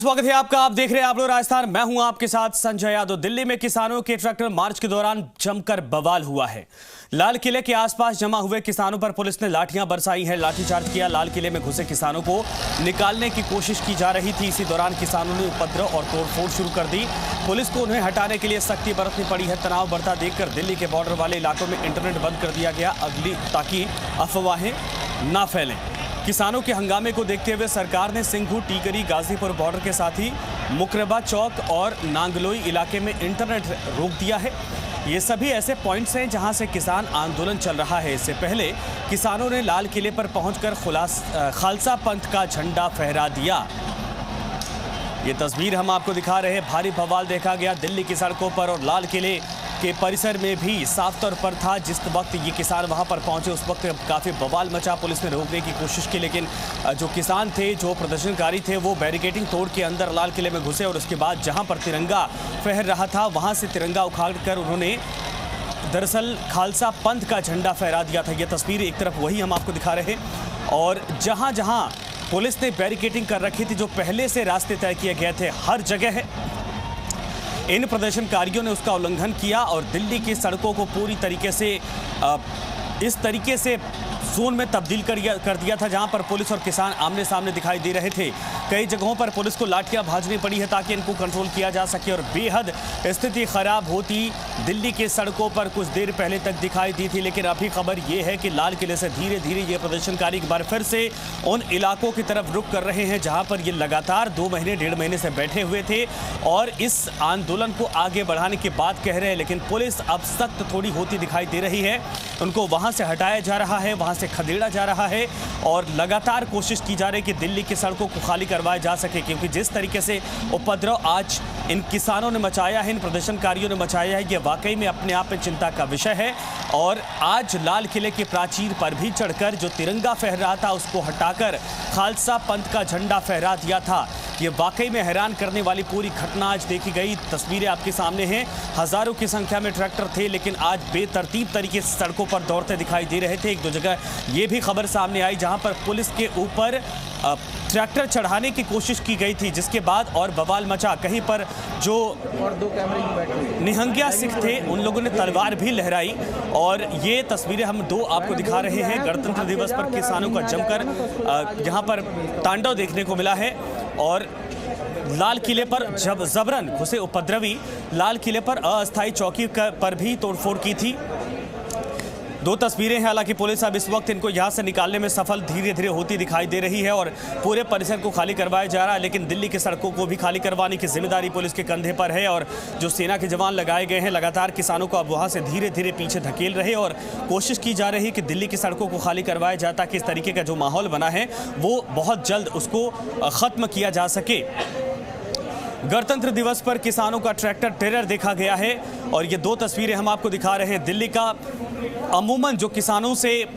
स्वागत है आपका। आप देख रहे हैं आप लोग राजस्थान। मैं हूं आपके साथ संजय यादव। दिल्ली में किसानों के ट्रैक्टर मार्च के दौरान जमकर बवाल हुआ है। लाल किले के आसपास जमा हुए किसानों पर पुलिस ने लाठियां बरसाई हैं, लाठीचार्ज किया। लाल किले में घुसे किसानों को निकालने की कोशिश की जा रही थी। इसी दौरान किसानों ने उपद्रव और तोड़फोड़ शुरू कर दी। पुलिस को उन्हें हटाने के लिए सख्ती बरतनी पड़ी है। तनाव बढ़ता देखकर दिल्ली के बॉर्डर वाले इलाकों में इंटरनेट बंद कर दिया गया ताकि अफवाहें ना फैलें। किसानों के हंगामे को देखते हुए सरकार ने सिंघू, टीकरी, गाजीपुर बॉर्डर के साथ ही मुकरबा चौक और नांगलोई इलाके में इंटरनेट रोक दिया है। ये सभी ऐसे पॉइंट्स हैं जहां से किसान आंदोलन चल रहा है। इससे पहले किसानों ने लाल किले पर पहुंचकर खालसा पंथ का झंडा फहरा दिया। ये तस्वीर हम आपको दिखा रहे हैं। भारी बवाल देखा गया दिल्ली की सड़कों पर और लाल किले के परिसर में भी साफ तौर पर था। जिस वक्त ये किसान वहां पर पहुंचे उस वक्त काफ़ी बवाल मचा। पुलिस ने रोकने की कोशिश की, लेकिन जो किसान थे, जो प्रदर्शनकारी थे, वो बैरिकेडिंग तोड़ के अंदर लाल किले में घुसे और उसके बाद जहां पर तिरंगा फहर रहा था वहां से तिरंगा उखाड़कर उन्होंने दरअसल खालसा पंथ का झंडा फहरा दिया था। ये तस्वीर एक तरफ वही हम आपको दिखा रहे हैं और जहां जहां पुलिस ने बैरिकेडिंग कर रखी थी, जो पहले से रास्ते तय किए गए थे, हर जगह इन प्रदर्शनकारियों ने उसका उल्लंघन किया और दिल्ली की सड़कों को पूरी तरीके से इस तरीके से जोन में तब्दील कर दिया था जहां पर पुलिस और किसान आमने सामने दिखाई दे रहे थे। कई जगहों पर पुलिस को लाठियां भाजनी पड़ी है ताकि इनको कंट्रोल किया जा सके और बेहद स्थिति खराब होती दिल्ली के सड़कों पर कुछ देर पहले तक दिखाई दी थी। लेकिन अभी खबर ये है कि लाल किले से धीरे धीरे ये प्रदर्शनकारी एक बार फिर से उन इलाकों की तरफ रुख कर रहे हैं जहां पर ये लगातार 2 महीने 1.5 महीने से बैठे हुए थे और इस आंदोलन को आगे बढ़ाने की बात कह रहे हैं। लेकिन पुलिस अब सख्त थोड़ी होती दिखाई दे रही है। उनको वहां से हटाया जा रहा है, वहां से खदेड़ा जा रहा है और लगातार कोशिश की जा रही है कि दिल्ली की सड़कों को खाली करवाया जा सके। क्योंकि जिस तरीके से उपद्रव आज इन किसानों ने मचाया है, इन प्रदर्शनकारियों ने मचाया है, ये वाकई में अपने आप में चिंता का विषय है। और आज लाल किले के प्राचीर पर भी चढ़कर जो तिरंगा फहर रहा था उसको हटाकर खालसा पंथ का झंडा फहरा दिया था। ये वाकई में हैरान करने वाली पूरी घटना आज देखी गई। तस्वीरें आपके सामने हैं। हजारों की संख्या में ट्रैक्टर थे लेकिन आज बेतरतीब तरीके से सड़कों पर दौड़ते दिखाई दे रहे थे। एक दो जगह ये भी खबर सामने आई जहां पर पुलिस के ऊपर ट्रैक्टर चढ़ाने की कोशिश की गई थी, जिसके बाद और बवाल मचा। कहीं पर जो और 2 कैमरे में बैठे निहंगिया सिख थे उन लोगों ने तलवार भी लहराई और ये तस्वीरें हम दो आपको दिखा रहे हैं। गणतंत्र दिवस पर किसानों का जमकर यहाँ पर तांडव देखने को मिला है और लाल किले पर जब जबरन घुसे उपद्रवी लाल किले पर अस्थायी चौकी पर भी तोड़फोड़ की थी। 2 तस्वीरें हैं। हालांकि पुलिस अब इस वक्त इनको यहां से निकालने में सफल धीरे धीरे होती दिखाई दे रही है और पूरे परिसर को खाली करवाया जा रहा है। लेकिन दिल्ली की सड़कों को भी खाली करवाने की जिम्मेदारी पुलिस के कंधे पर है और जो सेना के जवान लगाए गए हैं लगातार किसानों को अब वहां से धीरे धीरे पीछे धकेल रहे और कोशिश की जा रही है कि दिल्ली की सड़कों को खाली करवाया जाए ताकि इस तरीके का जो माहौल बना है वो बहुत जल्द उसको खत्म किया जा सके। गणतंत्र दिवस पर किसानों का ट्रैक्टर टेरर देखा गया है और ये 2 तस्वीरें हम आपको दिखा रहे हैं। दिल्ली का अमूमन जो किसानों से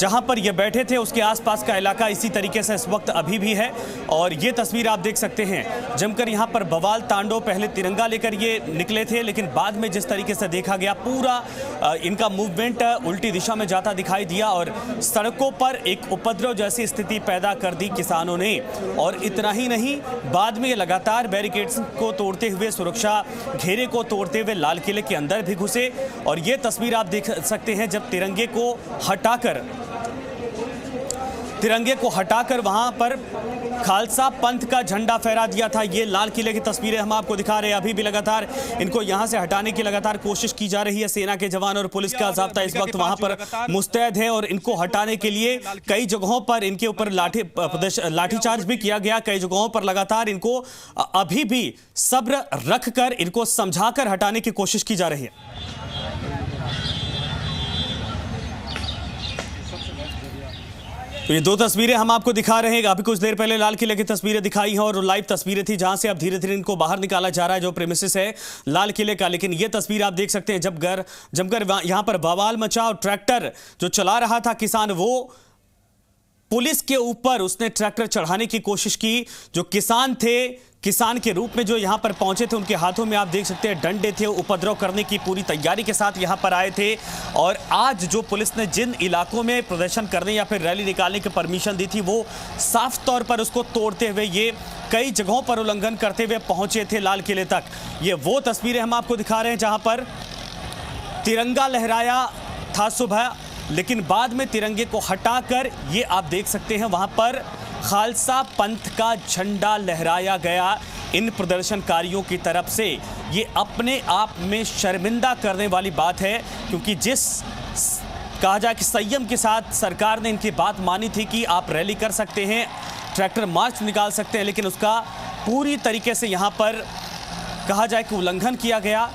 जहां पर ये बैठे थे उसके आसपास का इलाका इसी तरीके से इस वक्त अभी भी है और ये तस्वीर आप देख सकते हैं। जमकर यहां पर बवाल तांडव, पहले तिरंगा लेकर ये निकले थे लेकिन बाद में जिस तरीके से देखा गया पूरा इनका मूवमेंट उल्टी दिशा में जाता दिखाई दिया और सड़कों पर एक उपद्रव जैसी स्थिति पैदा कर दी किसानों ने। और इतना ही नहीं, बाद में ये लगातार बैरिकेड्स को तोड़ते हुए, सुरक्षा घेरे को तोड़ते हुए लाल किले के अंदर भी घुसे और ये तस्वीर आप देख सकते हैं जब तिरंगे को हटाकर वहां पर खालसा पंथ का झंडा फहरा दिया था। ये लाल किले की तस्वीरें हम आपको दिखा रहे हैं। अभी भी लगातार इनको यहां से हटाने की लगातार कोशिश की जा रही है। सेना के जवान और पुलिस का ज़ाब्ता इस वक्त वहां पर मुस्तैद है और इनको हटाने के लिए कई जगहों पर इनके ऊपर लाठीचार्ज भी किया गया। कई जगहों पर लगातार इनको अभी भी सब्र रखकर इनको समझाकर हटाने की कोशिश की जा रही है। तो ये 2 तस्वीरें हम आपको दिखा रहे हैं। अभी कुछ देर पहले लाल किले की तस्वीरें दिखाई हैं और लाइव तस्वीरें थी जहां से अब धीरे धीरे इनको बाहर निकाला जा रहा है जो प्रेमिसेस है लाल किले का। लेकिन ये तस्वीर आप देख सकते हैं जमकर यहां पर बवाल मचा और ट्रैक्टर जो चला रहा था किसान वो पुलिस के ऊपर उसने ट्रैक्टर चढ़ाने की कोशिश की। जो किसान थे, किसान के रूप में जो यहां पर पहुंचे थे, उनके हाथों में आप देख सकते हैं डंडे थे, उपद्रव करने की पूरी तैयारी के साथ यहां पर आए थे। और आज जो पुलिस ने जिन इलाकों में प्रदर्शन करने या फिर रैली निकालने की परमिशन दी थी, वो साफ तौर पर उसको तोड़ते हुए ये कई जगहों पर उल्लंघन करते हुए पहुंचे थे लाल किले तक। ये वो तस्वीरें हम आपको दिखा रहे हैं जहां पर तिरंगा लहराया था सुबह, लेकिन बाद में तिरंगे को हटाकर ये आप देख सकते हैं वहां पर खालसा पंथ का झंडा लहराया गया इन प्रदर्शनकारियों की तरफ से। ये अपने आप में शर्मिंदा करने वाली बात है, क्योंकि जिस कहा जाए कि संयम के साथ सरकार ने इनकी बात मानी थी कि आप रैली कर सकते हैं, ट्रैक्टर मार्च निकाल सकते हैं, लेकिन उसका पूरी तरीके से यहाँ पर कहा जाए कि उल्लंघन किया गया।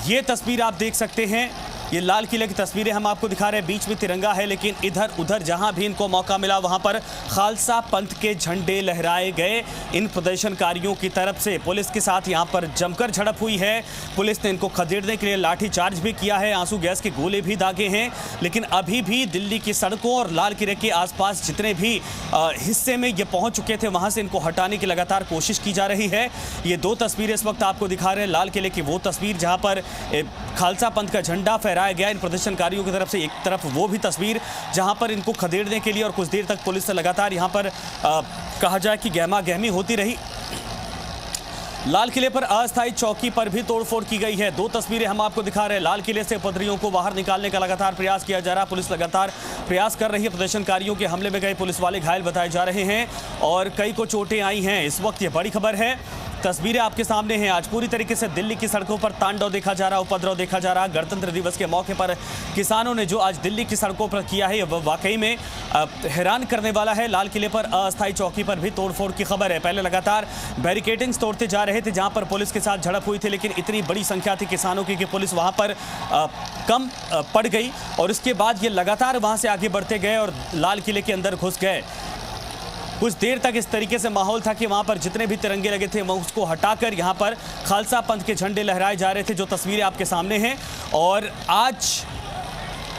ये तस्वीर आप देख सकते हैं, ये लाल किले की तस्वीरें हम आपको दिखा रहे हैं। बीच में तिरंगा है, लेकिन इधर उधर जहां भी इनको मौका मिला वहां पर खालसा पंथ के झंडे लहराए गए इन प्रदर्शनकारियों की तरफ से। पुलिस के साथ यहां पर जमकर झड़प हुई है। पुलिस ने इनको खदेड़ने के लिए लाठीचार्ज भी किया है, आंसू गैस के गोले भी दागे हैं। लेकिन अभी भी दिल्ली की सड़कों और लाल किले के आसपास जितने भी हिस्से में ये पहुंच चुके थे, वहां से इनको हटाने की लगातार कोशिश की जा रही है। ये दो तस्वीरें इस वक्त आपको दिखा रहे हैं। लाल किले की वो तस्वीर जहां पर खालसा पंथ का झंडा फहराया गया इन प्रदर्शनकारियों की तरफ से, एक तरफ वो भी तस्वीर जहां पर इनको खदेड़ने के लिए और कुछ देर तक पुलिस से लगातार यहां पर कहा जाए कि गहमा गहमी होती रही। लाल किले पर अस्थायी चौकी पर भी तोड़फोड़ की गई है। दो तस्वीरें हम आपको दिखा रहे हैं। लाल किले से उपद्रवियों को बाहर निकालने का लगातार प्रयास किया जा रहा है, पुलिस लगातार प्रयास कर रही है। प्रदर्शनकारियों के हमले में कई पुलिस वाले घायल बताए जा रहे हैं और कई को चोटें आई हैं। इस वक्त ये बड़ी खबर है, तस्वीरें आपके सामने हैं। आज पूरी तरीके से दिल्ली की सड़कों पर तांडव देखा जा रहा, उपद्रव देखा जा रहा। गणतंत्र दिवस के मौके पर किसानों ने जो आज दिल्ली की सड़कों पर किया है, वह वाकई में हैरान करने वाला है। लाल किले पर अस्थायी चौकी पर भी तोड़फोड़ की खबर है। पहले लगातार बैरिकेडिंग्स तोड़ते जा रहे थे जहां पर पुलिस के साथ झड़प हुई थी, लेकिन इतनी बड़ी संख्या थी किसानों की कि पुलिस वहां पर कम पड़ गई और उसके बाद ये लगातार वहां से आगे बढ़ते गए और लाल किले के अंदर घुस गए। कुछ देर तक इस तरीके से माहौल था कि वहां पर जितने भी तिरंगे लगे थे वह उसको हटाकर यहां पर खालसा पंथ के झंडे लहराए जा रहे थे, जो तस्वीरें आपके सामने हैं। और आज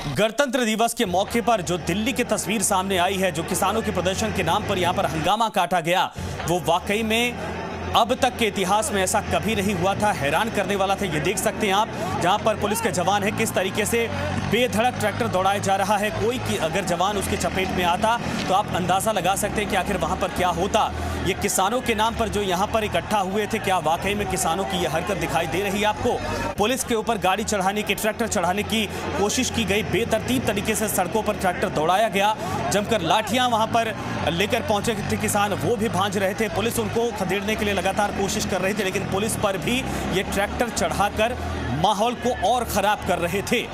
गणतंत्र दिवस के मौके पर जो दिल्ली की तस्वीर सामने आई है, जो किसानों के प्रदर्शन के नाम पर यहां पर हंगामा काटा गया, वो वाकई में अब तक के इतिहास में ऐसा कभी नहीं हुआ था। हैरान करने वाला था। ये देख सकते हैं आप, जहां पर पुलिस के जवान है किस तरीके से बेधड़क ट्रैक्टर दौड़ाया जा रहा है। कोई की अगर जवान उसके चपेट में आता तो आप अंदाजा लगा सकते हैं कि आखिर वहां पर क्या होता। ये किसानों के नाम पर जो यहां पर इकट्ठा हुए थे, क्या वाकई में किसानों की यह हरकत दिखाई दे रही है आपको? पुलिस के ऊपर गाड़ी चढ़ाने की, ट्रैक्टर चढ़ाने की कोशिश की गई, बेतरतीब तरीके से सड़कों पर ट्रैक्टर दौड़ाया गया, जमकर लाठियां वहां पर लेकर पहुंचे थे किसान, वो भी भांज रहे थे। पुलिस उनको खदेड़ने के लिए लगातार कोशिश कर रही थी, लेकिन पुलिस पर भी ये ट्रैक्टर चढ़ाकर माहौल को और खराब कर रहे थे।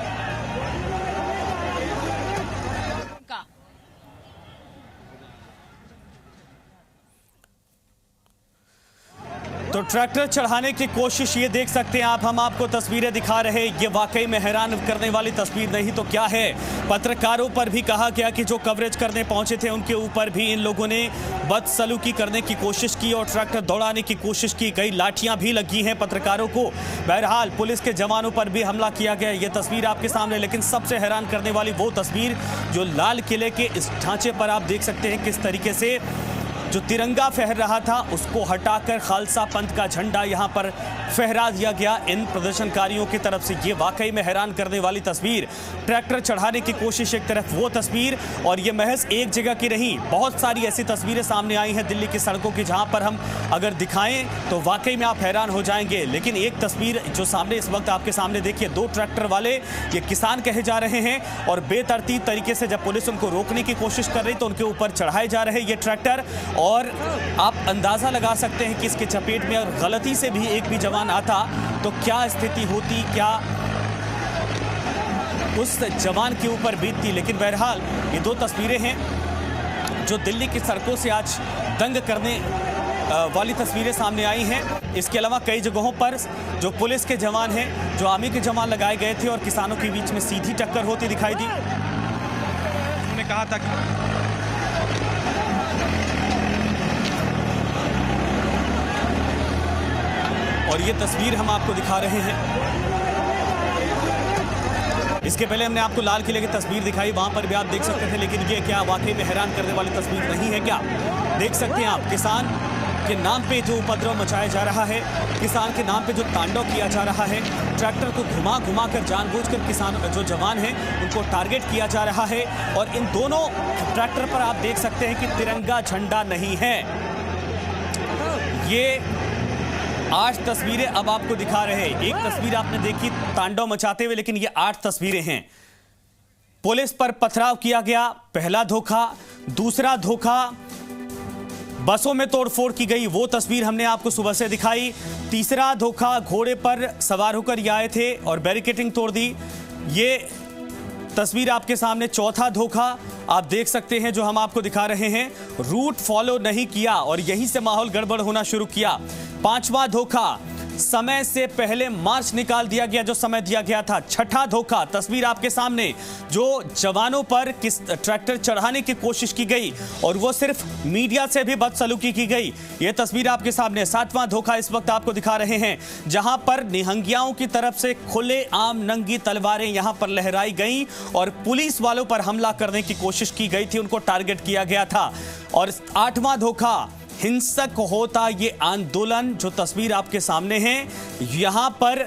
तो ट्रैक्टर चढ़ाने की कोशिश ये देख सकते हैं आप, हम आपको तस्वीरें दिखा रहे हैं। ये वाकई में हैरान करने वाली तस्वीर नहीं तो क्या है। पत्रकारों पर भी कहा गया कि जो कवरेज करने पहुंचे थे उनके ऊपर भी इन लोगों ने बदसलूकी करने की कोशिश की और ट्रैक्टर दौड़ाने की कोशिश की। कई लाठियां भी लगी हैं पत्रकारों को। बहरहाल पुलिस के जवानों पर भी हमला किया गया, ये तस्वीर आपके सामने। लेकिन सबसे हैरान करने वाली वो तस्वीर जो लाल किले के इस ढांचे पर आप देख सकते हैं, किस तरीके से जो तिरंगा फहर रहा था उसको हटाकर खालसा पंथ का झंडा यहां पर फहरा दिया गया इन प्रदर्शनकारियों की तरफ से। ये वाकई में हैरान करने वाली तस्वीर। ट्रैक्टर चढ़ाने की कोशिश एक तरफ, वो तस्वीर, और ये महज एक जगह की नहीं, बहुत सारी ऐसी तस्वीरें सामने आई हैं दिल्ली की सड़कों की, जहां पर हम अगर दिखाएं तो वाकई में आप हैरान हो जाएंगे। लेकिन एक तस्वीर जो सामने इस वक्त आपके सामने देखिए, दो ट्रैक्टर वाले ये किसान कहे जा रहे हैं और बेतरतीब तरीके से जब पुलिस उनको रोकने की कोशिश कर रही तो उनके ऊपर चढ़ाए जा रहे ये ट्रैक्टर। और आप अंदाजा लगा सकते हैं कि इसके चपेट में और गलती से भी एक भी जवान आता तो क्या स्थिति होती, क्या उस जवान के ऊपर बीतती। लेकिन बहरहाल ये दो तस्वीरें हैं जो दिल्ली की सड़कों से आज दंग करने वाली तस्वीरें सामने आई हैं। इसके अलावा कई जगहों पर जो पुलिस के जवान हैं, जो आर्मी के जवान लगाए गए थे और किसानों के बीच में सीधी टक्कर होती दिखाई दी। उन्होंने कहा था कि और ये तस्वीर हम आपको दिखा रहे हैं। इसके पहले हमने आपको लाल किले की तस्वीर दिखाई, वहां पर भी आप देख सकते थे, लेकिन ये क्या वाकई में हैरान करने वाली तस्वीर नहीं है क्या? देख सकते हैं आप, किसान के नाम पे जो उपद्रव मचाया जा रहा है, किसान के नाम पे जो तांडव किया जा रहा है, ट्रैक्टर को घुमा घुमा कर जानबूझकर किसान जो जवान हैं उनको टारगेट किया जा रहा है। और इन दोनों ट्रैक्टर पर आप देख सकते हैं कि तिरंगा झंडा नहीं है। ये 8 तस्वीरें अब आपको दिखा रहे हैं। एक तस्वीर आपने देखी तांडव मचाते हुए, लेकिन ये 8 तस्वीरें हैं। पुलिस पर पथराव किया गया, पहला धोखा। दूसरा धोखा, बसों में तोड़फोड़ की गई, वो तस्वीर हमने आपको सुबह से दिखाई। तीसरा धोखा, घोड़े पर सवार होकर ये आए थे और बैरिकेडिंग तोड़ दी, ये तस्वीर आपके सामने। चौथा धोखा आप देख सकते हैं जो हम आपको दिखा रहे हैं, रूट फॉलो नहीं किया और यहीं से माहौल गड़बड़ होना शुरू किया। पांचवा धोखा, समय से पहले मार्च निकाल दिया गया जो समय दिया गया था। छठा धोखा, तस्वीर आपके सामने, जो जवानों पर किस ट्रैक्टर चढ़ाने की कोशिश की गई और वो सिर्फ मीडिया से भी बदसलूकी की गई, ये तस्वीर आपके सामने। सातवां धोखा इस वक्त आपको दिखा रहे हैं, जहां पर निहंगियाओं की तरफ से खुलेआम नंगी तलवारें यहां पर लहराई गई और पुलिस वालों पर हमला करने की कोशिश की गई थी, उनको टारगेट किया गया था। और आठवां धोखा, हिंसक होता ये आंदोलन, जो तस्वीर आपके सामने है, यहां पर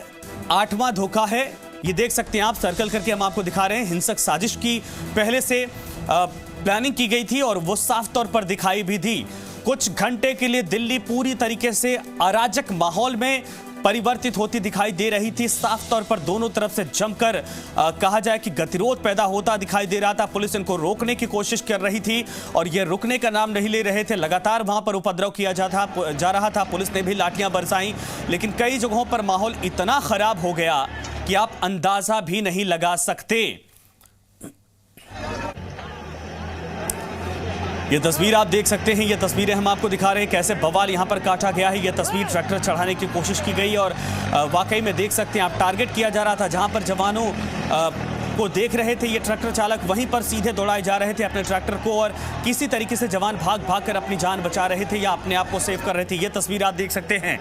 8वां धोखा है। ये देख सकते हैं आप, सर्कल करके हम आपको दिखा रहे हैं। हिंसक साजिश की पहले से प्लानिंग की गई थी और वो साफ तौर पर दिखाई भी दी। कुछ घंटे के लिए दिल्ली पूरी तरीके से अराजक माहौल में परिवर्तित होती दिखाई दे रही थी। साफ तौर पर दोनों तरफ से जमकर कहा जाए कि गतिरोध पैदा होता दिखाई दे रहा था। पुलिस इनको रोकने की कोशिश कर रही थी और ये रुकने का नाम नहीं ले रहे थे। लगातार वहां पर उपद्रव किया जा रहा था। पुलिस ने भी लाठियां बरसाई, लेकिन कई जगहों पर माहौल इतना खराब हो गया कि आप अंदाजा भी नहीं लगा सकते। ये तस्वीर आप देख सकते हैं, ये तस्वीरें हम आपको दिखा रहे हैं कैसे बवाल यहां पर काटा गया है। ये तस्वीर ट्रैक्टर चढ़ाने की कोशिश की गई और वाकई में देख सकते हैं आप, टारगेट किया जा रहा था। जहां पर जवानों को देख रहे थे ये ट्रैक्टर चालक, वहीं पर सीधे दौड़ाए जा रहे थे अपने ट्रैक्टर को और किसी तरीके से जवान भाग कर अपनी जान बचा रहे थे या अपने आप को सेव कर रहे थे। ये तस्वीर आप देख सकते हैं,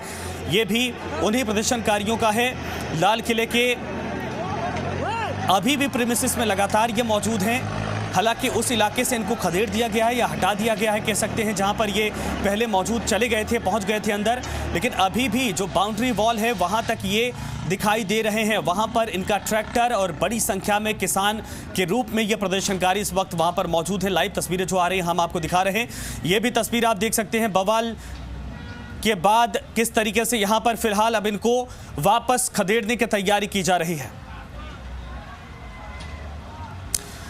ये भी उन्हीं प्रदर्शनकारियों का है। लाल किले के अभी भी प्रीमिसेस में लगातार ये मौजूद हैं। हालांकि उस इलाके से इनको खदेड़ दिया गया है या हटा दिया गया है कह सकते हैं, जहां पर ये पहले मौजूद चले गए थे, पहुंच गए थे अंदर, लेकिन अभी भी जो बाउंड्री वॉल है वहां तक ये दिखाई दे रहे हैं। वहां पर इनका ट्रैक्टर और बड़ी संख्या में किसान के रूप में ये प्रदर्शनकारी इस वक्त वहां पर मौजूद है। लाइव तस्वीरें जो आ रही हैं हम आपको दिखा रहे हैं। ये भी तस्वीर आप देख सकते हैं बवाल के बाद किस तरीके से यहां पर फिलहाल अब इनको वापस खदेड़ने की तैयारी की जा रही है।